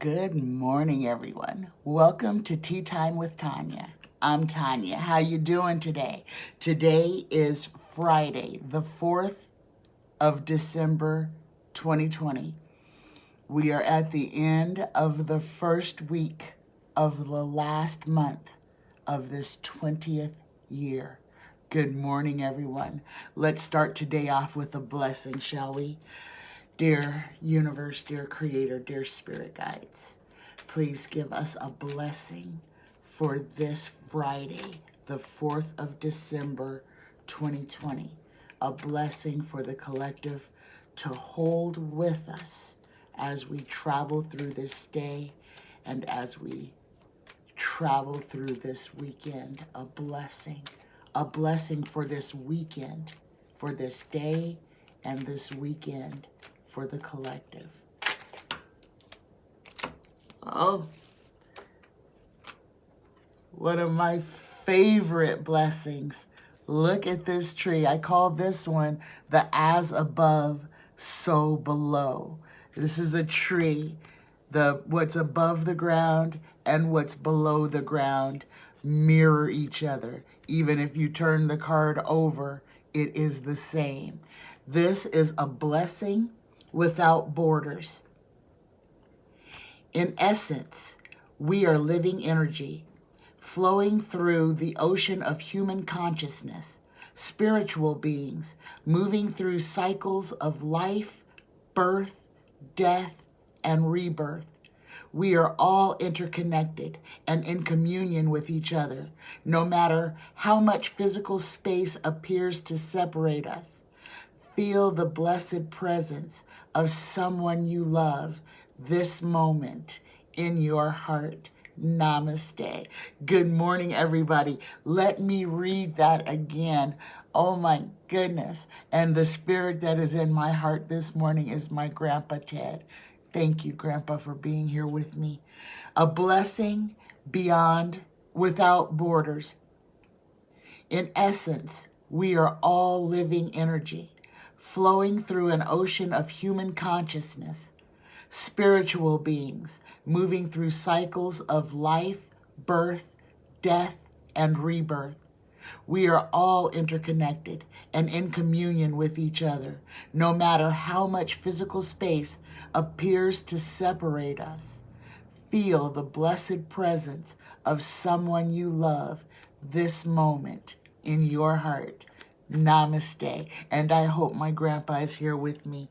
Good morning, everyone. Welcome to Tea Time with Tanya. I'm Tanya. How you doing today? Today is Friday, the 4th of December, 2020. We are at the end of the first week of the last month of this 20th year. Good morning, everyone. Let's start today off with a blessing, shall we? Dear universe, dear creator, dear spirit guides, please give us a blessing for this Friday, the 4th of December, 2020. A blessing for the collective to hold with us as we travel through this day and as we travel through this weekend. A blessing for this weekend, for this day and this weekend, for the collective. Oh, one of my favorite blessings. Look at this tree. I call this one the as above, so below. This is a tree. What's above the ground and what's below the ground mirror each other. Even if you turn the card over, it is the same. This is a blessing without borders. In essence, we are living energy, flowing through the ocean of human consciousness, spiritual beings, moving through cycles of life, birth, death, and rebirth. We are all interconnected and in communion with each other, no matter how much physical space appears to separate us. Feel the blessed presence of someone you love this moment in your heart. Namaste. Good morning, everybody. Let me read that again. Oh my goodness. And the spirit that is in my heart this morning is my Grandpa Ted. Thank you, Grandpa, for being here with me. A blessing without borders. In essence, we are all living energy, flowing through an ocean of human consciousness, spiritual beings, moving through cycles of life, birth, death, and rebirth. We are all interconnected and in communion with each other, no matter how much physical space appears to separate us. Feel the blessed presence of someone you love this moment in your heart. Namaste. And I hope my grandpa is here with me.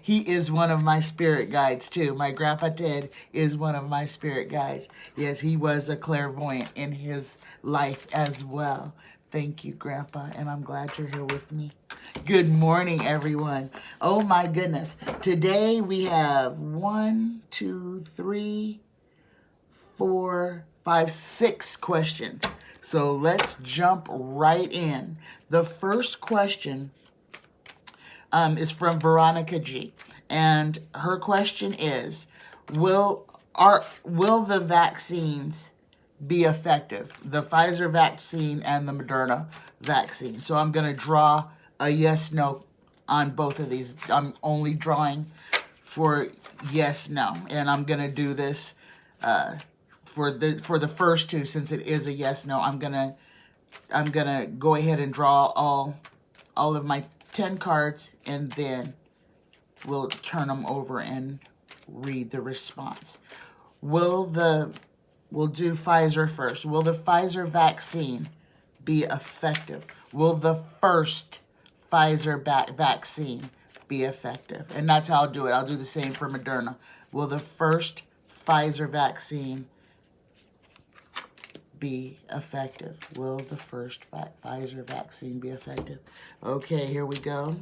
He is one of my spirit guides too. My Grandpa Ted is one of my spirit guides. Yes, he was a clairvoyant in his life as well. Thank you, Grandpa, and I'm glad you're here with me. Good morning, everyone. Oh my goodness. Today we have 6 questions. So let's jump right in. The first question is from Veronica G. And her question is, will the vaccines be effective? The Pfizer vaccine and the Moderna vaccine. So I'm going to draw a yes, no on both of these. I'm only drawing for yes, no. And I'm going to do this for the first two, since it is a yes, no. I'm gonna go ahead and draw all of my 10 cards, and then we'll turn them over and read the response. We'll do Pfizer first. Will the Pfizer vaccine be effective? Will the first Pfizer vaccine be effective? And that's how I'll do it. I'll do the same for Moderna. Will the first Pfizer vaccine be effective? Will the first Pfizer vaccine be effective? Okay, here we go.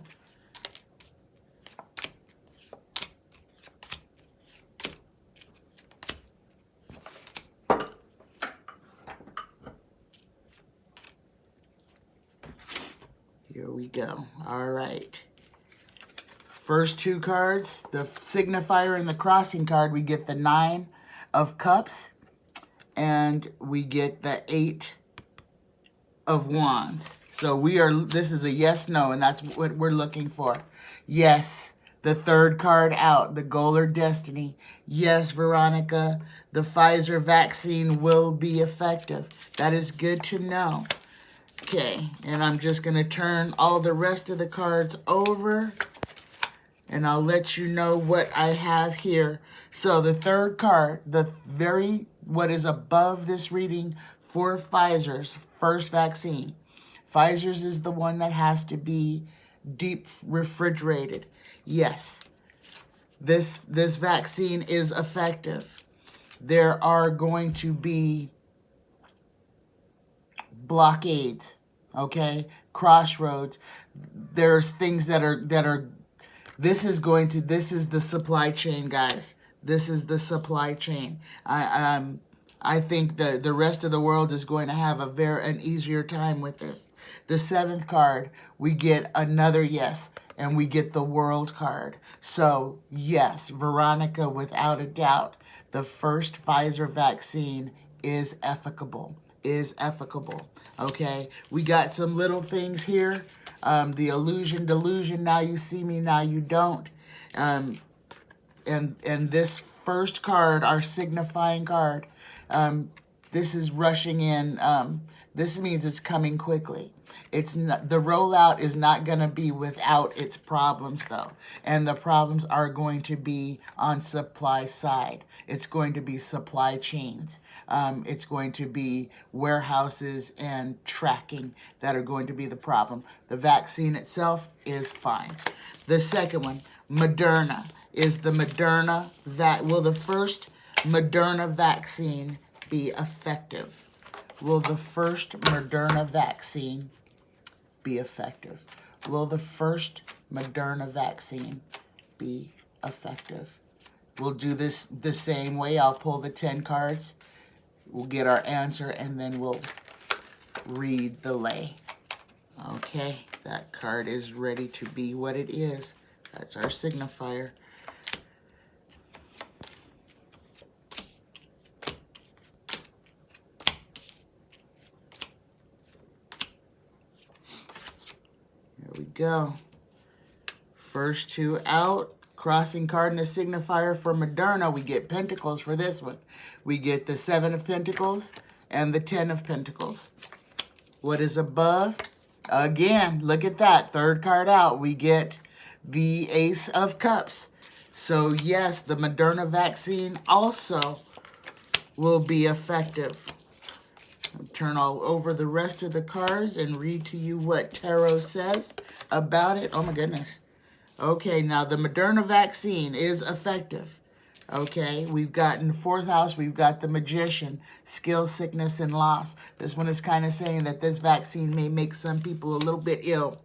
Here we go. All right. First two cards, the signifier and the crossing card, we get the 9 of Cups, and we get the 8 of Wands. So this is a yes, no, and that's what we're looking for. Yes, The third card out, the goal or destiny. Yes, Veronica, the Pfizer vaccine will be effective. That is good to know. Okay, and I'm just going to turn all the rest of the cards over, and I'll let you know what I have here. So the third card, what is above this reading for Pfizer's first vaccine. Pfizer's is the one that has to be deep refrigerated. Yes, this vaccine is effective. There are going to be blockades, okay? Crossroads. There's things that are this is the supply chain, guys. This is the supply chain. I think the rest of the world is going to have an easier time with this. The seventh card, we get another yes, and we get the world card. So yes, Veronica, without a doubt, the first Pfizer vaccine is efficable. Okay, we got some little things here. The illusion, delusion, now you see me, now you don't. And this first card, our signifying card, this is rushing in. This means it's coming quickly. It's not, the rollout is not going to be without its problems, though. And the problems are going to be on supply side. It's going to be supply chains. It's going to be warehouses and tracking that are going to be the problem. The vaccine itself is fine. The second one, Moderna. Is the Moderna will the first Moderna vaccine be effective? Will the first Moderna vaccine be effective? Will the first Moderna vaccine be effective? We'll do this the same way. I'll pull the 10 cards. We'll get our answer, and then we'll read the lay. Okay, that card is ready to be what it is. That's our signifier. Here we go. First two out. Crossing card and a signifier for Moderna. We get Pentacles for this one. We get the 7 of Pentacles and the 10 of Pentacles. What is above? Again, look at that. Third card out. We get the Ace of Cups. So yes, the Moderna vaccine also will be effective. I'll turn all over the rest of the cards and read to you what Tarot says about it. Oh my goodness. Okay, now the Moderna vaccine is effective. Okay, we've got in the 4th house, we've got the Magician, skill, sickness, and loss. This one is kind of saying that this vaccine may make some people a little bit ill.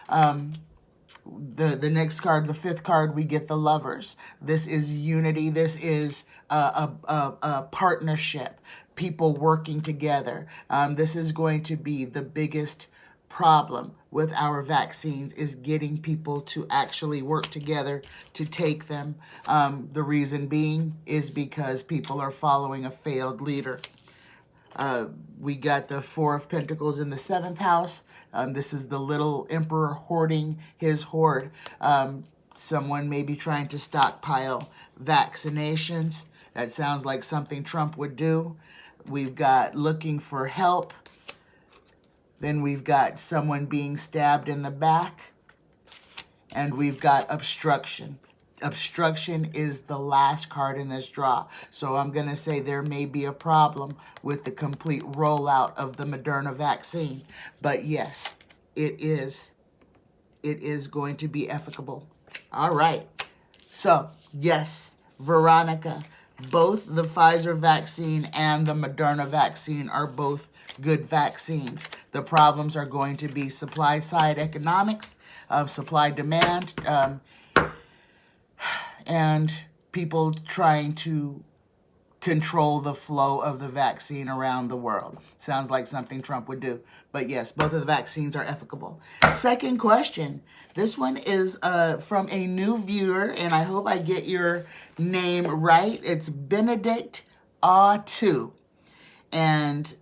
The next card, the 5th card, we get the Lovers. This is unity. This is a partnership, people working together. This is going to be the biggest problem with our vaccines, is getting people to actually work together to take them. The reason being is because people are following a failed leader. We got the 4 of Pentacles in the 7th house. This is the little emperor hoarding his hoard. Someone may be trying to stockpile vaccinations. That sounds like something Trump would do. We've got looking for help. Then we've got someone being stabbed in the back. And we've got obstruction. Obstruction is the last card in this draw. So I'm going to say there may be a problem with the complete rollout of the Moderna vaccine. But yes, it is going to be efficable. All right. So, yes, Veronica, both the Pfizer vaccine and the Moderna vaccine are both good vaccines. The problems are going to be supply side economics, supply demand, and people trying to control the flow of the vaccine around the world. Sounds like something Trump would do. But yes, both of the vaccines are efficable. Second question. This one is from a new viewer, and I hope I get your name right. It's Benedict A2. And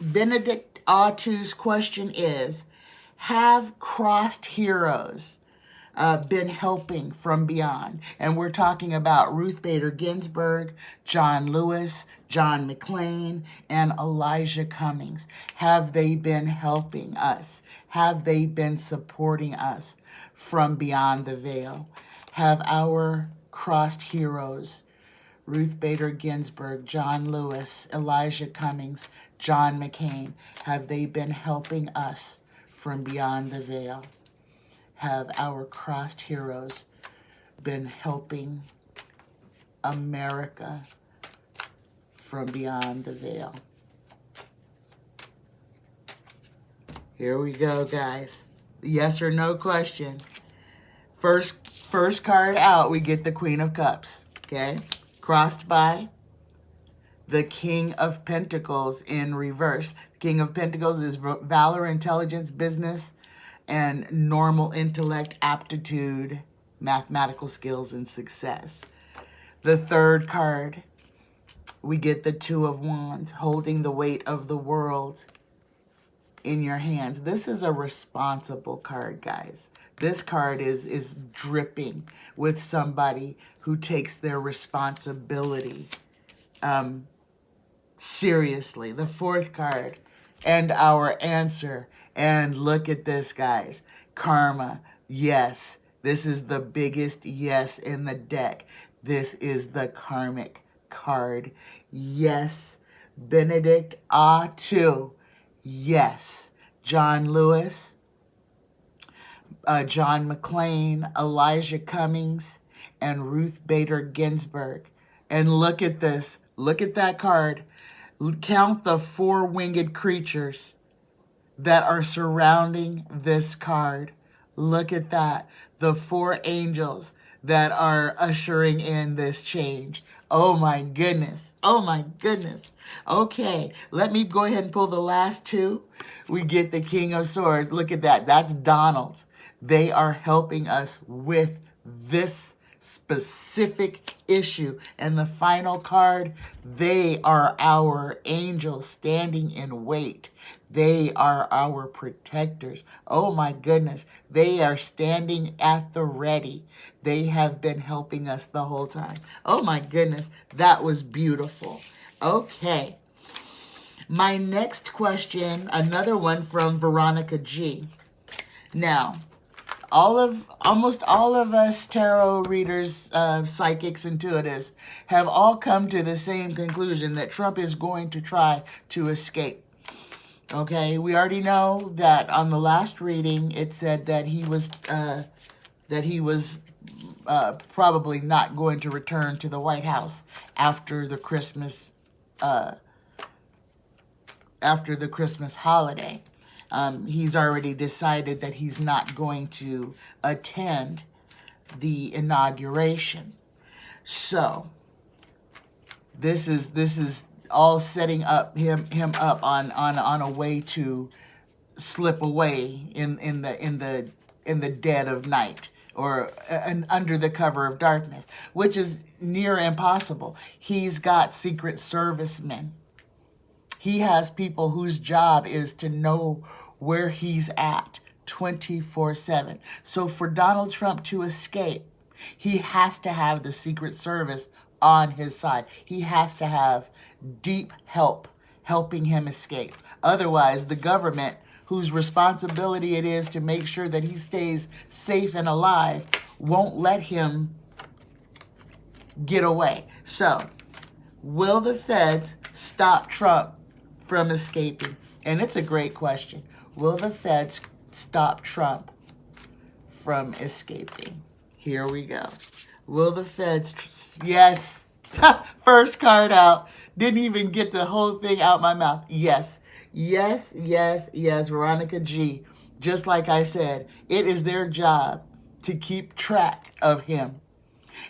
Benedict A2's question is, have crossed heroes been helping from beyond. And we're talking about Ruth Bader Ginsburg, John Lewis, John McClain, and Elijah Cummings. Have they been helping us? Have they been supporting us from beyond the veil? Have our crossed heroes, Ruth Bader Ginsburg, John Lewis, Elijah Cummings, John McCain, have they been helping us from beyond the veil? Have our crossed heroes been helping America from beyond the veil? Here we go, guys. Yes or no question. First card out, we get the Queen of Cups, okay? Crossed by the King of Pentacles in reverse. King of Pentacles is valor, intelligence, business, and normal intellect, aptitude, mathematical skills, and success. The third card, we get the Two of Wands, holding the weight of the world in your hands. This is a responsible card, guys. This card is dripping with somebody who takes their responsibility seriously. The fourth card, and our answer. And look at this, guys. Karma. Yes, this is the biggest yes in the deck. This is the karmic card. Yes. Benedict Atu. Yes. John Lewis, John McClain, Elijah Cummings, and Ruth Bader Ginsburg. And look at this. Look at that card. Count the four winged creatures that are surrounding this card. Look at that. The four angels that are ushering in this change. Oh my goodness. Oh my goodness. Okay, let me go ahead and pull the last two. We get the King of Swords. Look at that. That's Donald. They are helping us with this specific issue. And the final card, they are our angels standing in wait. They are our protectors. Oh my goodness. They are standing at the ready. They have been helping us the whole time. Oh my goodness. That was beautiful. Okay. My next question, another one from Veronica G. Now, almost all of us tarot readers, psychics, intuitives have all come to the same conclusion that Trump is going to try to escape. Okay, we already know that on the last reading it said that he was probably not going to return to the White House after the Christmas holiday. He's already decided that he's not going to attend the inauguration. So this is all setting up him up on a way to slip away in the dead of night, or under the cover of darkness, which is near impossible. He's got Secret Servicemen. He has people whose job is to know where he's at 24/7. So for Donald Trump to escape, he has to have the Secret Service on his side. He has to have deep help helping him escape. Otherwise, the government, whose responsibility it is to make sure that he stays safe and alive, won't let him get away. So, will the feds stop Trump from escaping? And it's a great question. Will the feds stop Trump from escaping? Here we go. Will the feds... Yes. First card out. Didn't even get the whole thing out my mouth. Yes. Yes, yes, yes. Veronica G. Just like I said, it is their job to keep track of him.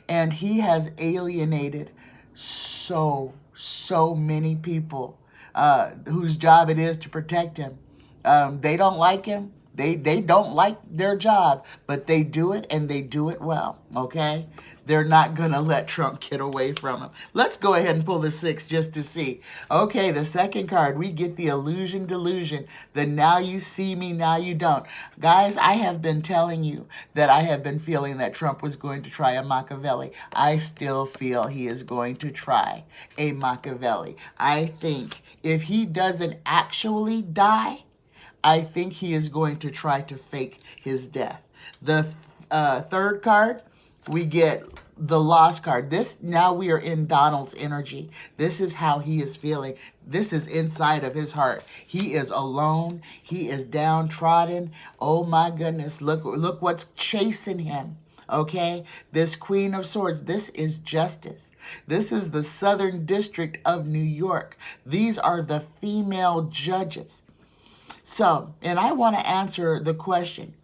And he has alienated so many people whose job it is to protect him. They don't like him. They don't like their job, but they do it, and they do it well, okay? they're not going to let Trump get away from him. Let's go ahead and pull the 6 just to see. Okay, the second card, we get the illusion delusion. The now you see me, now you don't. Guys, I have been telling you that I have been feeling that Trump was going to try a Machiavelli. I still feel he is going to try a Machiavelli. I think if he doesn't actually die, I think he is going to try to fake his death. The third card, we get the lost card. Now we are in Donald's energy. This is how he is feeling. This is inside of his heart. He is alone. He is downtrodden. Oh my goodness. Look what's chasing him. Okay, this Queen of Swords, this is justice. This is the Southern District of New York. These are the female judges. So, and I want to answer the question.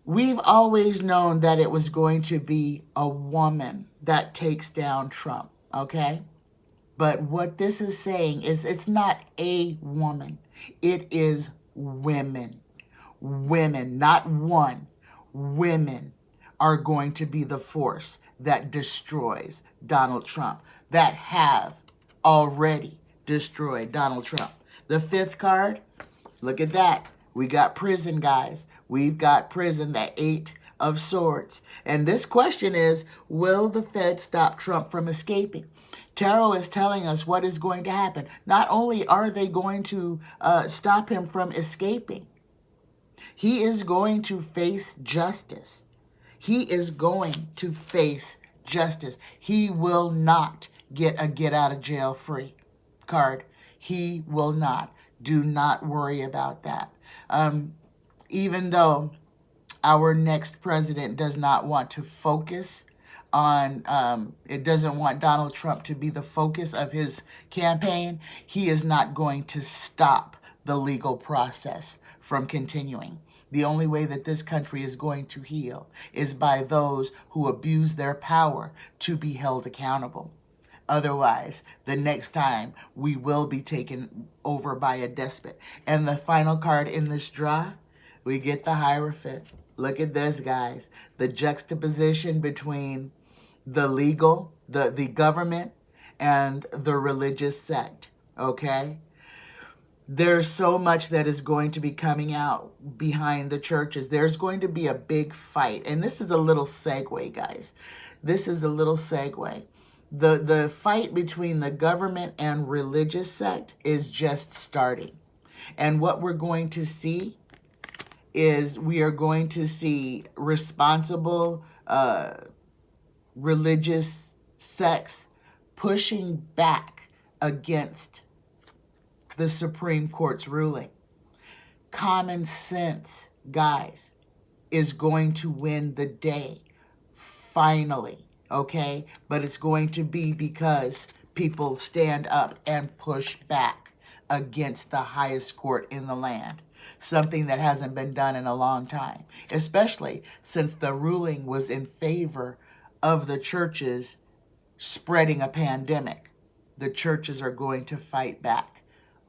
We've always known that it was going to be a woman that takes down Trump, okay? But what this is saying is it's not a woman. It is women. Women, not one. Women are going to be the force that destroys Donald Trump, that have already destroyed Donald Trump. The fifth card, look at that. We got prison, guys. We've got prison, the 8 of Swords. And this question is, will the Fed stop Trump from escaping? Tarot is telling us what is going to happen. Not only are they going to stop him from escaping, he is going to face justice. He is going to face justice. He will not get a get out of jail free card. He will not. Do not worry about that. Even though our next president does not want to focus on, it doesn't want Donald Trump to be the focus of his campaign, he is not going to stop the legal process from continuing. The only way that this country is going to heal is by those who abuse their power to be held accountable. Otherwise, the next time we will be taken over by a despot. And the final card in this draw, we get the Hierophant. Look at this, guys. The juxtaposition between the legal, the government, and the religious sect, okay? There's so much that is going to be coming out behind the churches. There's going to be a big fight. And this is a little segue, guys. This is a little segue. The fight between the government and religious sect is just starting. And what we're going to see is we are going to see responsible religious sects pushing back against the Supreme Court's ruling. Common sense, guys, is going to win the day, finally, okay? But it's going to be because people stand up and push back against the highest court in the land, something that hasn't been done in a long time, especially since the ruling was in favor of the churches spreading a pandemic. The churches are going to fight back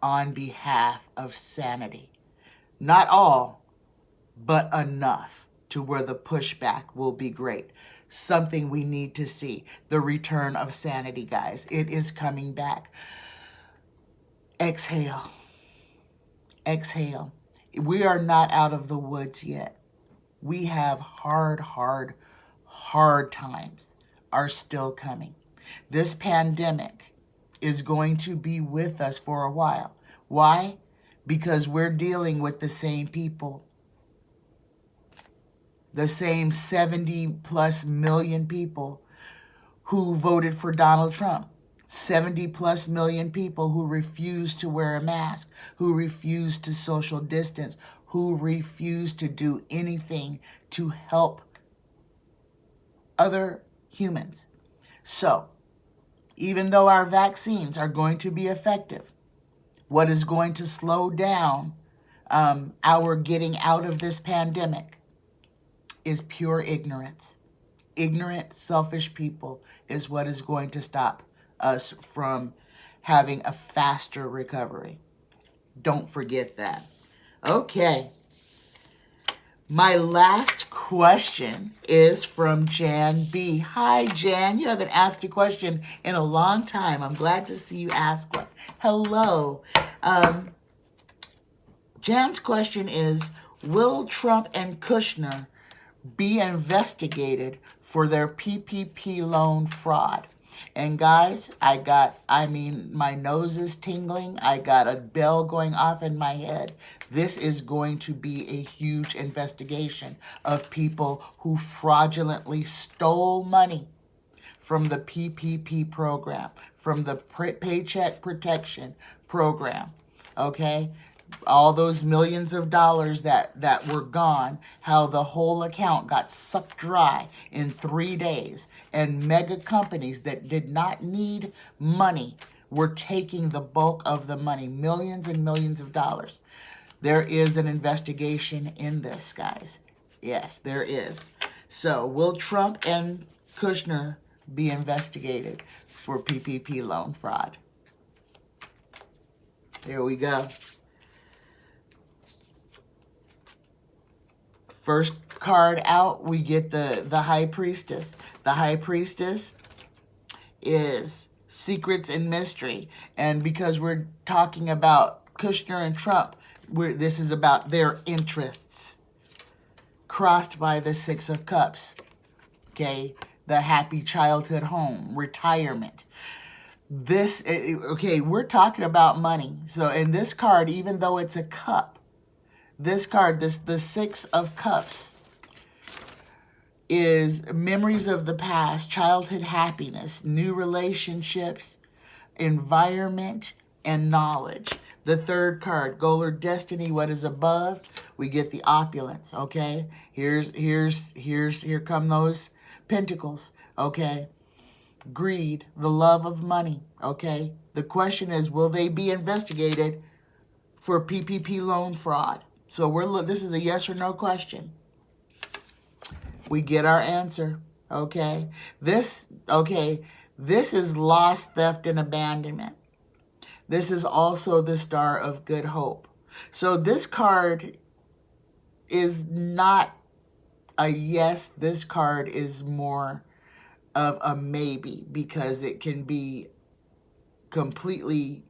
on behalf of sanity. Not all, but enough to where the pushback will be great. Something we need to see. The return of sanity, guys. It is coming back. Exhale. Exhale. We are not out of the woods yet. We have hard times are still coming. This pandemic is going to be with us for a while. Why? Because we're dealing with the same people. The same 70 plus million people who voted for Donald Trump. 70 plus million people who refused to wear a mask, who refused to social distance, who refused to do anything to help other humans. So, even though our vaccines are going to be effective, what is going to slow down our getting out of this pandemic is pure ignorance. Ignorant, selfish people is what is going to stop us from having a faster recovery. Don't forget that. Okay. My last question is from Jan B. Hi, Jan. You haven't asked a question in a long time. I'm glad to see you ask one. Hello. Jan's question is, will Trump and Kushner be investigated for their PPP loan fraud? And guys, my nose is tingling. I got a bell going off in my head. This is going to be a huge investigation of people who fraudulently stole money from the PPP program, from the Paycheck Protection Program, okay? All those millions of dollars that were gone, how the whole account got sucked dry in 3 days, and mega companies that did not need money were taking the bulk of the money, millions and millions of dollars. There is an investigation in this, guys. Yes, there is. So will Trump and Kushner be investigated for PPP loan fraud? Here we go. First card out, we get the High Priestess. The High Priestess is secrets and mystery. And because we're talking about Kushner and Trump, this is about their interests. Crossed by the Six of Cups. Okay, the happy childhood home, retirement. We're talking about money. So in this card, even though it's a cup, this card, the Six of Cups, is memories of the past, childhood happiness, new relationships, environment, and knowledge. The third card, goal or destiny, what is above, we get the opulence, okay? Here come those pentacles, okay? Greed, the love of money, okay? The question is, will they be investigated for PPP loan fraud? So this is a yes or no question. We get our answer, okay? This is loss, theft, and abandonment. This is also the Star of Good Hope. So this card is not a yes. This card is more of a maybe, because it can be completely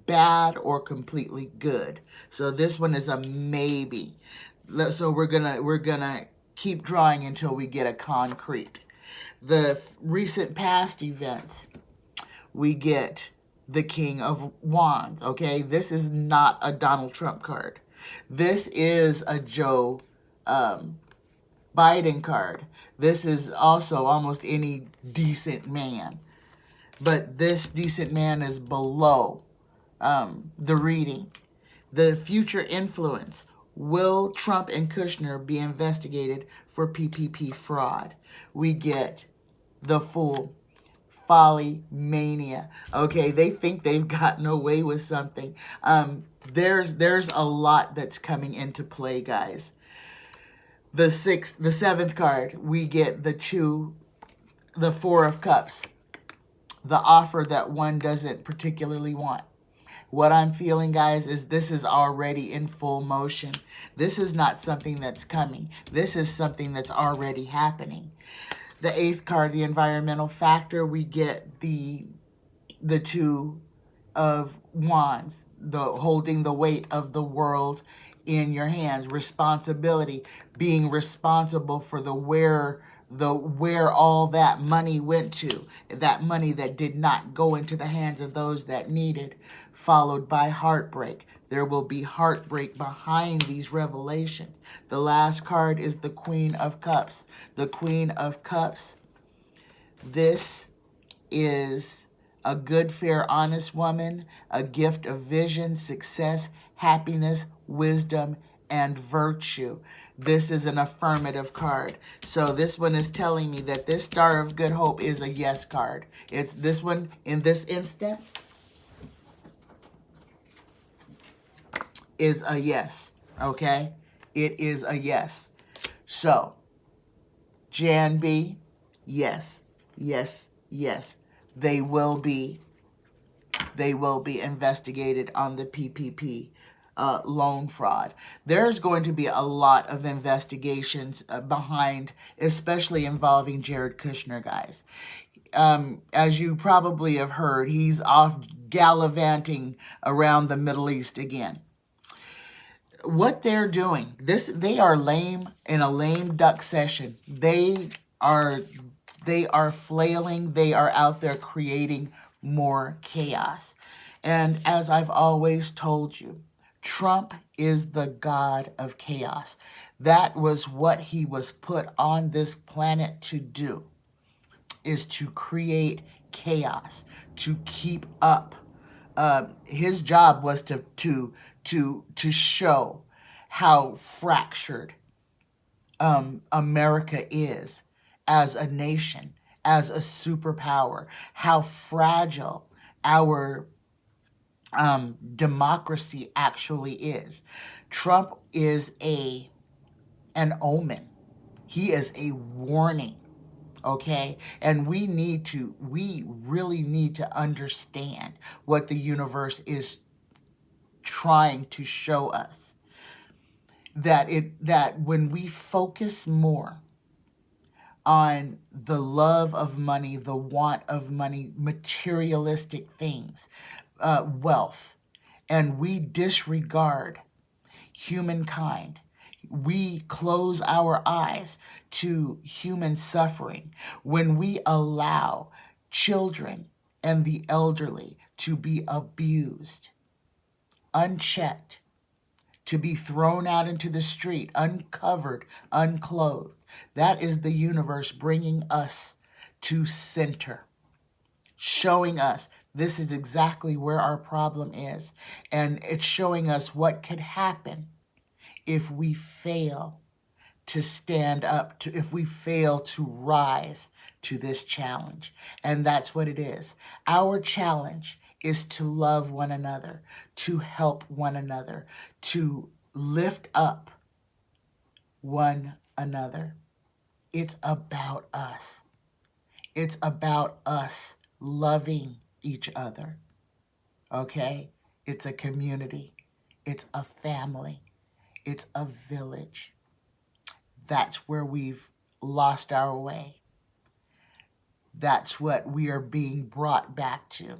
bad or completely good. So this one is a maybe. So we're gonna keep drawing until we get a concrete. The recent past events, we get the King of Wands, okay? This is not a Donald Trump card. This is a Joe Biden card. This is also almost any decent man. But this decent man is below the reading. The future influence. Will Trump and Kushner be investigated for PPP fraud? We get the Fool. Folly, mania. Okay, they think they've gotten away with something. There's a lot that's coming into play, guys. The seventh card, we get the Four of Cups. The offer that one doesn't particularly want. What I'm feeling, guys, is this is already in full motion. This is not something that's coming. This is something that's already happening. The eighth card, the environmental factor, we get the Two of Wands, holding the weight of the world in your hands. Responsibility, being responsible for where all that money went to, that money that did not go into the hands of those that needed, followed by heartbreak. There will be heartbreak behind these revelations. The last card is the Queen of Cups. The Queen of Cups, this is a good, fair, honest woman, a gift of vision, success, happiness, wisdom, and virtue. This is an affirmative card. So this one is telling me that this Star of Good Hope is a yes card. It's this one, in this instance, is a yes, okay? It is a yes. So, Jan B, yes, yes, yes. They will be investigated on the PPP loan fraud. There's going to be a lot of investigations behind, especially involving Jared Kushner, guys. As you probably have heard, he's off gallivanting around the Middle East again. What they're doing, they are lame in a lame duck session. They are flailing. They are out there creating more chaos. And as I've always told you, Trump is the god of chaos. That was what he was put on this planet to do, is to create chaos, to keep up. His job was to show how fractured America is as a nation, as a superpower, how fragile our democracy actually is. Trump is an omen. He is a warning. Okay? And we really need to understand what the universe is trying to show us. That when we focus more on the love of money, the want of money, materialistic things, wealth, and we disregard humankind, we close our eyes to human suffering, when we allow children and the elderly to be abused, unchecked, to be thrown out into the street, uncovered, unclothed, that is the universe bringing us to center, showing us this is exactly where our problem is. And it's showing us what could happen if we fail to stand up, if we fail to rise to this challenge. And that's what it is. Our challenge is to love one another, to help one another, to lift up one another. It's about us. It's about us loving each other. Okay? It's a community. It's a family. It's a village. That's where we've lost our way. That's what we are being brought back to.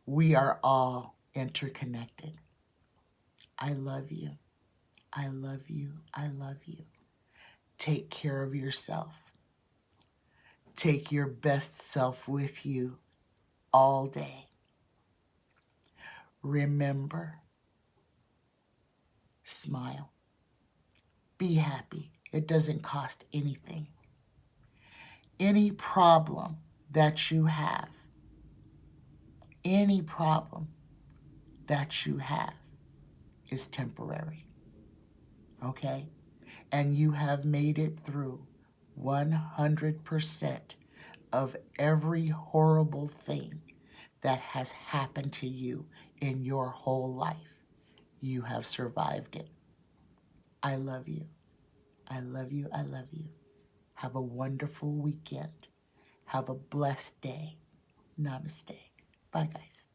We are all interconnected. I love you. I love you. I love you. Take care of yourself. Take your best self with you all day. Remember, smile. Be happy. It doesn't cost anything. Any problem that you have, is temporary. Okay? And you have made it through 100% of every horrible thing that has happened to you in your whole life. You have survived it. I love you. I love you. I love you. Have a wonderful weekend. Have a blessed day. Namaste. Bye, guys.